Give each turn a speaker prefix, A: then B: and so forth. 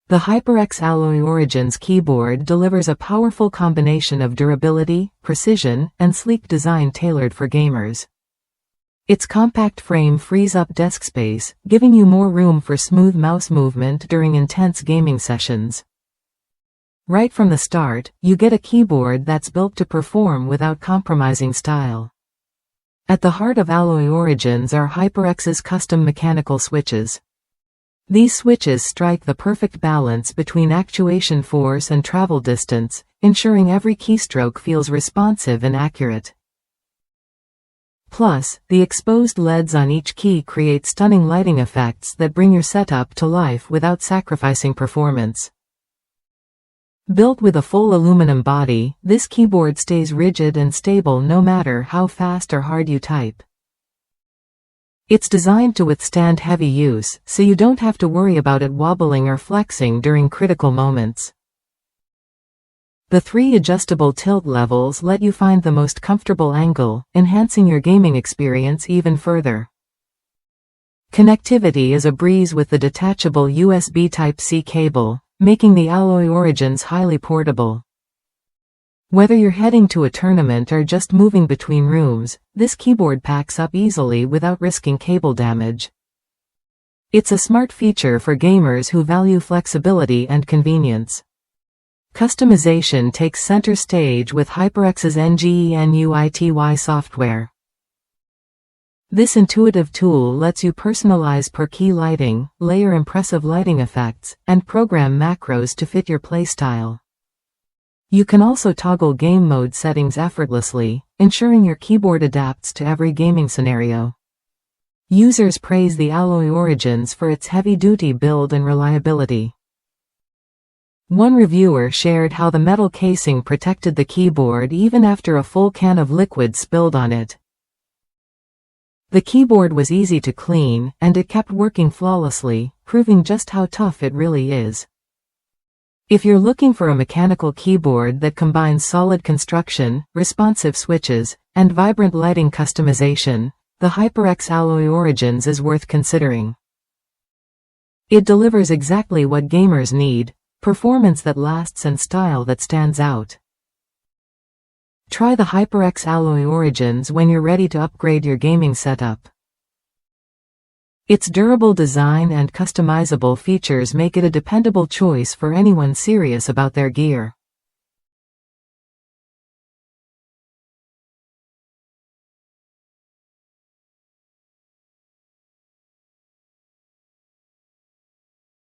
A: The HyperX Alloy Origins keyboard delivers a powerful combination of durability, precision, and sleek design tailored for gamers. Its compact frame frees up desk space, giving you more room for smooth mouse movement during intense gaming sessions. Right from the start, you get a keyboard that's built to perform without compromising style. At the heart of Alloy Origins are HyperX's custom mechanical switches. These switches strike the perfect balance between actuation force and travel distance, ensuring every keystroke feels responsive and accurate. Plus, the exposed LEDs on each key create stunning lighting effects that bring your setup to life without sacrificing performance. Built with a full aluminum body, this keyboard stays rigid and stable no matter how fast or hard you type. It's designed to withstand heavy use, so you don't have to worry about it wobbling or flexing during critical moments. The 3 adjustable tilt levels let you find the most comfortable angle, enhancing your gaming experience even further. Connectivity is a breeze with the detachable USB Type-C cable, making the Alloy Origins highly portable. Whether you're heading to a tournament or just moving between rooms, this keyboard packs up easily without risking cable damage. It's a smart feature for gamers who value flexibility and convenience. Customization takes center stage with HyperX's NGENUITY software. This intuitive tool lets you personalize per-key lighting, layer impressive lighting effects, and program macros to fit your playstyle. You can also toggle game mode settings effortlessly, ensuring your keyboard adapts to every gaming scenario. Users praise the Alloy Origins for its heavy-duty build and reliability. One reviewer shared how the metal casing protected the keyboard even after a full can of liquid spilled on it. The keyboard was easy to clean, and it kept working flawlessly, proving just how tough it really is. If you're looking for a mechanical keyboard that combines solid construction, responsive switches, and vibrant lighting customization, the HyperX Alloy Origins is worth considering. It delivers exactly what gamers need: performance that lasts and style that stands out. Try the HyperX Alloy Origins when you're ready to upgrade your gaming setup. Its durable design and customizable features make it a dependable choice for anyone serious about their gear.